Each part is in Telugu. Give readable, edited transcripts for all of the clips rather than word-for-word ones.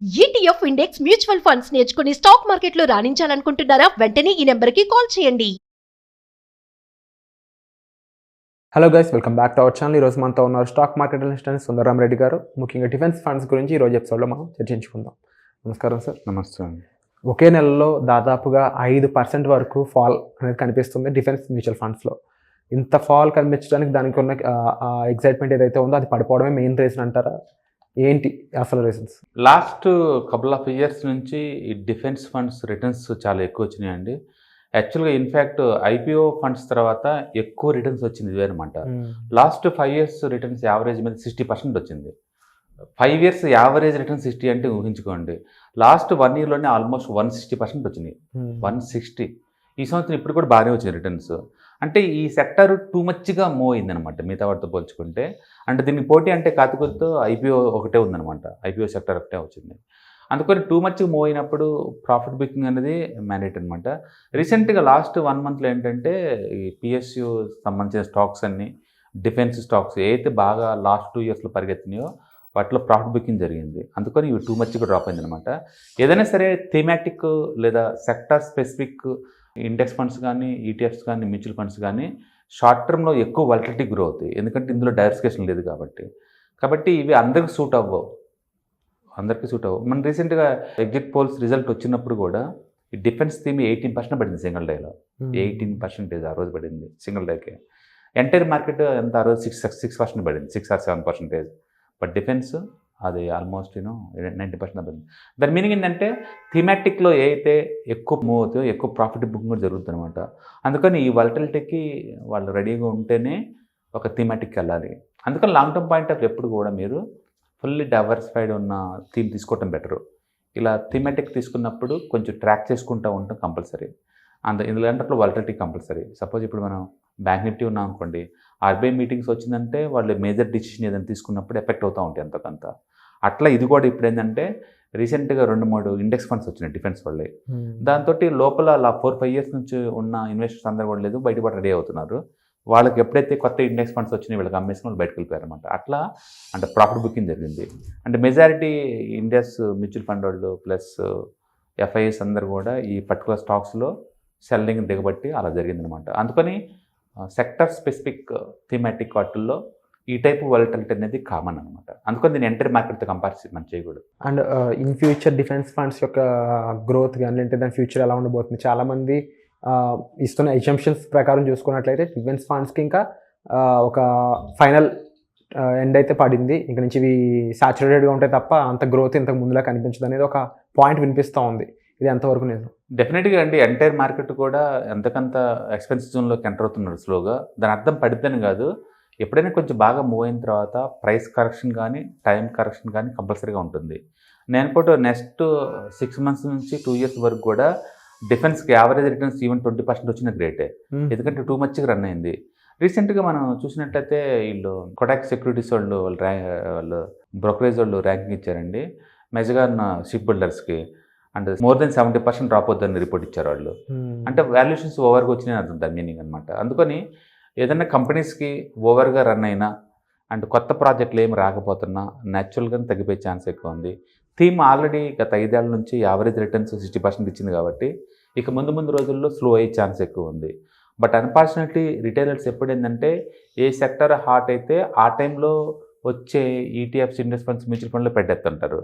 ఈటీఎఫ్ ఇండెక్స్ మ్యూచువల్ ఫండ్స్ నేర్చుకుని స్టాక్ మార్కెట్లో రాణించాలనుకుంటున్నారా? వెంటనే ఈ నెంబర్కి కాల్ చేయండి. Hello guys, welcome back to our channel. ఈరోజు మనతో ఉన్నారు stock market analyst Sundararam Reddy గారు. ముఖ్యంగా డిఫెన్స్ ఫండ్స్ గురించి ఈరోజు ఎపిసోడ్లో మనం చర్చించుకుందాం. నమస్కారం సార్. నమస్తే అండి. ఒకే నెలలో దాదాపుగా 5% వరకు ఫాల్ అనేది కనిపిస్తుంది డిఫెన్స్ మ్యూచువల్ ఫండ్స్లో. ఇంత ఫాల్ కనిపించడానికి దానికి ఉన్న ఎగ్జైట్మెంట్ ఏదైతే ఉందో అది పడిపోవడమే మెయిన్ రీజన్ అంటారా? ఏంటి అసలు reasons? Last couple of years నుంచి ఈ డిఫెన్స్ ఫండ్స్ రిటర్న్స్ చాలా ఎక్కువ వచ్చినాయండి. యాక్చువల్గా ఇన్ఫ్యాక్ట్ ఐపీఓ ఫండ్స్ తర్వాత ఎక్కువ రిటర్న్స్ వచ్చింది ఇదే అనమాట. లాస్ట్ 5 years రిటర్న్స్ యావరేజ్ మీద 60% వచ్చింది. 5 years యావరేజ్ రిటర్న్స్ 60 అంటే ఊహించుకోండి. లాస్ట్ 1 yearలోనే ఆల్మోస్ట్ 160% వచ్చినాయి. 160. ఈ సంవత్సరం ఇప్పుడు కూడా బాగానే వచ్చింది రిటర్న్స్. అంటే ఈ సెక్టర్ టూ మచ్గా మూవ్ అయిందనమాట మిగతా వాటితో పోల్చుకుంటే. అంటే దీనికి పోటీ అంటే కాకపోతే ఐపీఓ ఒకటే ఉందనమాట. ఐపీఓ సెక్టర్ ఒకటే వచ్చింది. అందుకని టూ మచ్గా మూవ్ అయినప్పుడు ప్రాఫిట్ బుకింగ్ అనేది మ్యాండేట్ అనమాట. రీసెంట్గా లాస్ట్ 1 monthలో ఏంటంటే ఈ పిఎస్యు సంబంధించిన స్టాక్స్ అన్నీ, డిఫెన్స్ స్టాక్స్ ఏదైతే బాగా లాస్ట్ 2 yearsలో పరిగెత్తినాయో వాటిలో ప్రాఫిట్ బుకింగ్ జరిగింది. అందుకని ఇవి టూ మచ్గా డ్రాప్ అయిందనమాట. ఏదైనా సరే థీమాటిక్ లేదా సెక్టర్ స్పెసిఫిక్ ఇండెక్స్ ఫండ్స్ కానీ, ఈటీఎఫ్స్ కానీ, మ్యూచువల్ ఫండ్స్ కానీ షార్ట్ టర్మ్లో ఎక్కువ వాలటిలిటీ గ్రో అవుతాయి. ఎందుకంటే ఇందులో డైవర్సిఫికేషన్ లేదు కాబట్టి ఇవి అందరికీ సూట్ అవ్వవు. మనం రీసెంట్గా ఎగ్జిట్ పోల్స్ రిజల్ట్ వచ్చినప్పుడు కూడా ఈ డిఫెన్స్ థీమ్ 18% పడింది సింగిల్ డేలో. 18% ఆ రోజు పడింది సింగిల్ డేకే. ఎంటైర్ మార్కెట్ ఎంత ఆ రోజు 6% పడింది, 6 or 7%. బట్ డిఫెన్స్ అది ఆల్మోస్ట్ 90% పడింది. దాని మీనింగ్ ఏంటంటే థీమాటిక్లో ఏ అయితే ఎక్కువ మూవ్ అవుతాయో ఎక్కువ ప్రాఫిట్ బుకింగ్ కూడా జరుగుతుంది అనమాట. అందుకని ఈ వాలటిలిటీకి వాళ్ళు రెడీగా ఉంటేనే ఒక థీమాటిక్కి వెళ్ళాలి. అందుకని లాంగ్ టర్మ్ పాయింట్ ఆఫ్ ఎప్పుడు కూడా మీరు ఫుల్లీ డైవర్సిఫైడ్ ఉన్న థీమ్ తీసుకోవటం బెటరు. ఇలా థీమాటిక్ తీసుకున్నప్పుడు కొంచెం ట్రాక్ చేసుకుంటూ ఉంటాం కంపల్సరీ. ఇలాంటప్పుడు వాలటిలిటీ కంపల్సరీ. సపోజ్ ఇప్పుడు మనం బ్యాంక్ నిఫ్టీ ఉన్నాం అనుకోండి, ఆర్బీఐ మీటింగ్స్ వచ్చిందంటే వాళ్ళు మేజర్ డిసిషన్ ఏదైనా తీసుకున్నప్పుడు ఎఫెక్ట్ అవుతూ ఉంటాయి అంతకంత. అట్లా ఇది కూడా ఇప్పుడు ఏంటంటే రీసెంట్గా 2-3 ఇండెక్స్ ఫండ్స్ వచ్చినాయి డిఫెన్స్ వాళ్ళే. దాంతో లోపల అలా 4-5 years నుంచి ఉన్న ఇన్వెస్టర్స్ అందరూ కూడా లేదు, బయటపడి రెడీ అవుతున్నారు. వాళ్ళకి ఎప్పుడైతే కొత్త ఇండెక్స్ ఫండ్స్ వచ్చినాయి వీళ్ళకి అమ్మేసుకుని వాళ్ళు బయటకు వెళ్ళిపోయారు అనమాట. అట్లా అంటే ప్రాఫిట్ బుకింగ్ జరిగింది. అంటే మెజారిటీ ఇండియాస్ మ్యూచువల్ ఫండ్ వాళ్ళు ప్లస్ ఎఫ్ఐఎస్ అందరూ కూడా ఈ పర్టికులర్ స్టాక్స్లో సెల్లింగ్ దిగబట్టి అలా జరిగిందనమాట. అందుకని సెక్టర్ స్పెసిఫిక్ థీమాటిక్ వాటిల్లో ఈ టైప్ వాలటిలిటీ అనేది కామన్ అనమాట. అందుకని దీన్ని ఎంటైర్ మార్కెట్తో కంపారిజన్ మనం చేయకూడదు. And in future defence funds యొక్క గ్రోత్ కానీ అంటే దాని ఫ్యూచర్ ఎలా ఉండబోతుంది? చాలామంది ఇస్తున్న ఎగ్జంప్షన్స్ ప్రకారం చూసుకున్నట్లయితే డిఫెన్స్ ఫండ్స్కి ఇంకా ఒక ఫైనల్ ఎండ్ అయితే పడింది. ఇంక నుంచి ఇవి సాచురేటెడ్గా ఉంటాయి తప్ప అంత గ్రోత్ ఇంతకు ముందులా కనిపించదు అనేది ఒక పాయింట్ వినిపిస్తూ ఉంది. ఇది ఎంతవరకు నిజం? డెఫినెట్గా అండి. ఎంటైర్ మార్కెట్ కూడా ఎంతకంత ఎక్స్పెన్సివ్ జోన్లోకి ఎంటర్ అవుతున్నారు స్లోగా. దాని అర్థం పడిద్దని కాదు, ఎప్పుడైనా కొంచెం బాగా మూవ్ అయిన తర్వాత ప్రైస్ కరెక్షన్ కానీ టైం కరెక్షన్ కానీ కంపల్సరీగా ఉంటుంది. నేను కూడా నెక్స్ట్ 6 months నుంచి 2 years వరకు కూడా డిఫెన్స్కి యావరేజ్ రిటర్న్స్ ఈవెన్ 20% వచ్చిన గ్రేటే. ఎందుకంటే టూ మచ్గా రన్ అయింది. రీసెంట్గా మనం చూసినట్లయితే వీళ్ళు కొటాక్ సెక్యూరిటీస్ వాళ్ళు బ్రోకరేజ్ వాళ్ళు ర్యాంకింగ్ ఇచ్చారండి మెజగాన్ షిప్ బిల్డర్స్కి. అండ్ మోర్ దెన్ 70% డ్రాప్ అవుతుందని రిపోర్ట్ ఇచ్చారు వాళ్ళు. అంటే వాల్యుయేషన్స్ ఓవర్గా వచ్చినాయి అర్థం దాని మీనింగ్ అనమాట. అందుకని ఏదైనా కంపెనీస్కి ఓవర్గా రన్ అయినా అండ్ కొత్త ప్రాజెక్టులు ఏమి రాకపోతున్నా న్యాచురల్గానే తగ్గిపోయే ఛాన్స్ ఎక్కువ ఉంది. థీమ్ ఆల్రెడీ గత 5 ఏళ్ల నుంచి యావరేజ్ రిటర్న్స్ 60% ఇచ్చింది కాబట్టి ఇక ముందు రోజుల్లో స్లో అయ్యే ఛాన్స్ ఎక్కువ ఉంది. బట్ అన్ఫార్చునేట్లీ రిటైలర్స్ ఎప్పుడు ఏంటంటే ఏ సెక్టర్ హాట్ అయితే ఆ టైంలో వచ్చే ఈటీఎఫ్స్ ఇండెక్స్ ఫండ్స్ మ్యూచువల్ ఫండ్లో పెట్టేస్తుంటారు.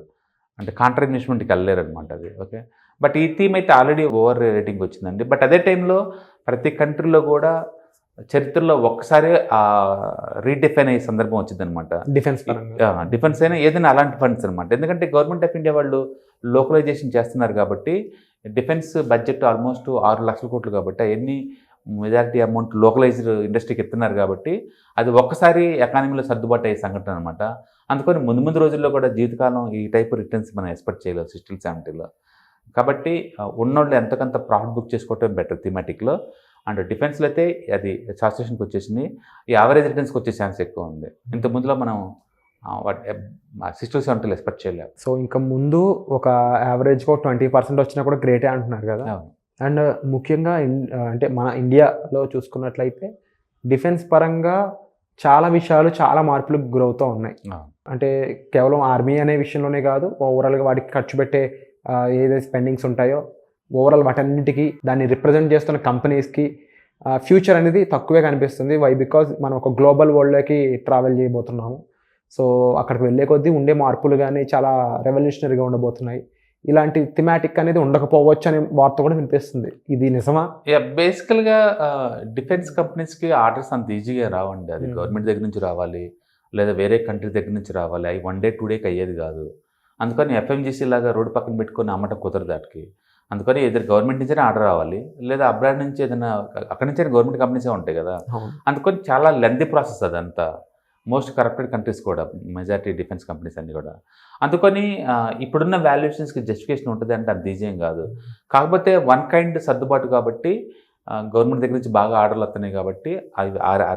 అంటే కాంట్రా ఇన్వెస్ట్మెంట్కి వెళ్ళలేరు అనమాట అది. ఓకే, బట్ ఈ థీమ్ అయితే ఆల్రెడీ ఓవర్ రేటింగ్ వచ్చిందండి. బట్ అదే టైంలో ప్రతి కంట్రీలో కూడా చరిత్రలో ఒక్కసారి రీడిఫైన్ అయ్యే సందర్భం వచ్చిందనమాట. డిఫెన్స్ అయినా ఏదైనా అలాంటి ఫండ్స్ అనమాట. ఎందుకంటే గవర్నమెంట్ ఆఫ్ ఇండియా వాళ్ళు లోకలైజేషన్ చేస్తున్నారు కాబట్టి డిఫెన్స్ బడ్జెట్ ఆల్మోస్ట్ 6 లక్షల కోట్లు కాబట్టి అవన్నీ మెజారిటీ అమౌంట్ లోకలైజ్డ్ ఇండస్ట్రీకి ఎత్తున్నారు కాబట్టి అది ఒక్కసారి ఎకానమీలో సర్దుబాటు అయ్యే సంఘటన అనమాట. అందుకని ముందు రోజుల్లో కూడా జీవితకాలం ఈ టైప్ రిటర్న్స్ మనం ఎక్స్పెక్ట్ చేయలేదు 60-70లో. కాబట్టి ఉన్నోళ్ళు ఎంతకంత ప్రాఫిట్ బుక్ చేసుకోవటం బెటర్ థీమాటిక్లో. అండ్ డిఫెన్స్లో అయితే అది సాచురేషన్కి వచ్చేసింది. ఈ యావరేజ్ రిటర్న్స్కి వచ్చే ఛాన్స్ ఎక్కువ ఉంది. ఇంత ముందులో మనం 60-70 ఎక్స్పెక్ట్ చేయలేము. సో ఇంకా ముందు ఒక యావరేజ్గా 20% వచ్చినా కూడా గ్రేటే అంటున్నారు కదా. అండ్ ముఖ్యంగా అంటే మన ఇండియాలో చూసుకున్నట్లయితే డిఫెన్స్ పరంగా చాలా విషయాలు చాలా మార్పులు గురవుతూ ఉన్నాయి. అంటే కేవలం ఆర్మీ అనే విషయంలోనే కాదు, ఓవరాల్గా వాటికి ఖర్చు పెట్టే ఏదైతే స్పెండింగ్స్ ఉంటాయో ఓవరాల్ వాటన్నిటికీ దాన్ని రిప్రజెంట్ చేస్తున్న కంపెనీస్కి ఫ్యూచర్ అనేది తక్కువే కనిపిస్తుంది. వై బికాజ్ మనం ఒక గ్లోబల్ వరల్డ్లోకి ట్రావెల్ చేయబోతున్నాము. సో అక్కడికి వెళ్ళే కొద్దీ ఉండే మార్పులు కానీ చాలా రెవల్యూషనరీగా ఉండబోతున్నాయి. ఇలాంటి థిమాటిక్ అనేది ఉండకపోవచ్చు అనే వార్త కూడా వినిపిస్తుంది. ఇది నిజమా? బేసికల్గా డిఫెన్స్ కంపెనీస్కి ఆర్డర్స్ అంత ఈజీగా రావండి. అది గవర్నమెంట్ దగ్గర నుంచి రావాలి, లేదా వేరే కంట్రీ దగ్గర నుంచి రావాలి. అవి 1 day 2 days అయ్యేది కాదు. అందుకని FMGC లాగా రోడ్డు పక్కన పెట్టుకొని అమ్మటం కుదరదు దానికి. అందుకని ఏదైనా గవర్నమెంట్ నుంచే ఆర్డర్ రావాలి, లేదా అబ్రాడ్ నుంచి ఏదైనా అక్కడి నుంచే గవర్నమెంట్ కంపెనీసే ఉంటాయి కదా. అందుకని చాలా లెంతీ ప్రాసెస్ అదంతా. మోస్ట్ కరప్టెడ్ కంట్రీస్ కూడా మెజారిటీ డిఫెన్స్ కంపెనీస్ అన్నీ కూడా. అందుకని ఇప్పుడున్న వాల్యుయేషన్స్కి జస్టిఫికేషన్ ఉంటుంది అంటే అంత ఈజీ ఏం కాదు. కాకపోతే వన్ కైండ్ సర్దుబాటు కాబట్టి గవర్నమెంట్ దగ్గర నుంచి బాగా ఆర్డర్లు వస్తున్నాయి కాబట్టి అవి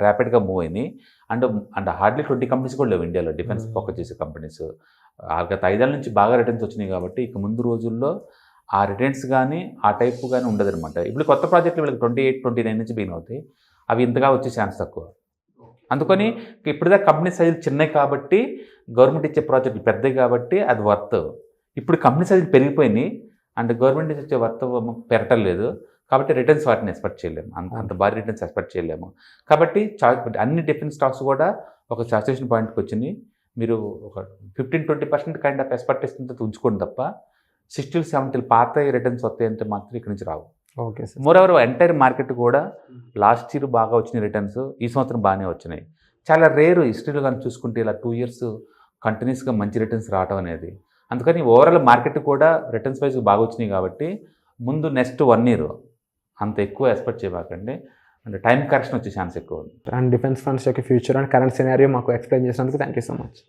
ర్యాపిడ్గా మూవ్ అయినాయి. అండ్ హార్డ్లీ 20 కంపెనీస్ కూడా లేవు ఇండియాలో డిఫెన్స్ ఫోకస్ చేసే కంపెనీస్. గత 5 ఏళ్ళ నుంచి బాగా రిటర్న్స్ వచ్చినాయి కాబట్టి ఇక ముందు రోజుల్లో ఆ రిటర్న్స్ కానీ ఆ టైప్ కానీ ఉండదన్నమాట. ఇప్పుడు కొత్త ప్రాజెక్టులు వీళ్ళకి 28, 29 నుంచి బిగిన్ అవుతాయి. అవి ఇంతగా వచ్చే ఛాన్స్ తక్కువ. అందుకని ఇప్పుడుదాకా కంపెనీ సైజులు చిన్నవి కాబట్టి గవర్నమెంట్ ఇచ్చే ప్రాజెక్టులు పెద్దవి కాబట్టి అది వర్త్. ఇప్పుడు కంపెనీ సైజులు పెరిగిపోయినాయి అండ్ గవర్నమెంట్ ఇచ్చే వర్త్ పెరగలేదు కాబట్టి రిటర్న్స్ వాటిని ఎక్స్పెక్ట్ చేయలేము. అంత భారీ రిటర్న్స్ ఎక్స్పెక్ట్ చేయలేము. కాబట్టి అన్ని డిఫెన్స్ స్టాక్స్ కూడా ఒక సాచురేషన్ పాయింట్కి వచ్చినాయి. మీరు ఒక 15-20% కైండ్ ఆఫ్ ఎక్స్పెక్టేషన్తో ఉంచుకోండి తప్ప 60-70 పాత రిటర్న్స్ వస్తాయంటే మాత్రం ఇక్కడి నుంచి రావు. Okay sir. Moreover entire market కూడా లాస్ట్ ఇయర్ బాగా వచ్చిన రిటర్న్స్ ఈ సంవత్సరం బాగానే వచ్చినాయి. చాలా రేర్ హిస్టరీలో కానీ చూసుకుంటే ఇలా 2 years కంటిన్యూస్గా మంచి రిటర్న్స్ రావడం అనేది. అందుకని ఓవరాల్ మార్కెట్ కూడా రిటర్న్స్ వైజ్ బాగా వచ్చినాయి కాబట్టి ముందు నెక్స్ట్ 1 year అంత ఎక్కువ ఎక్స్పెక్ట్ చేయబాకండి. అండ్ టైం కరెక్షన్ వచ్చే ఛాన్స్ ఎక్కువ ఉంది. అండ్ డిఫెన్స్ ఫండ్స్ యొక్క ఫ్యూచర్ అండ్ కరెంట్ సినారియో మాకు ఎక్స్ప్లెయిన్ చేసినందుకు థ్యాంక్ యూ సో మచ్.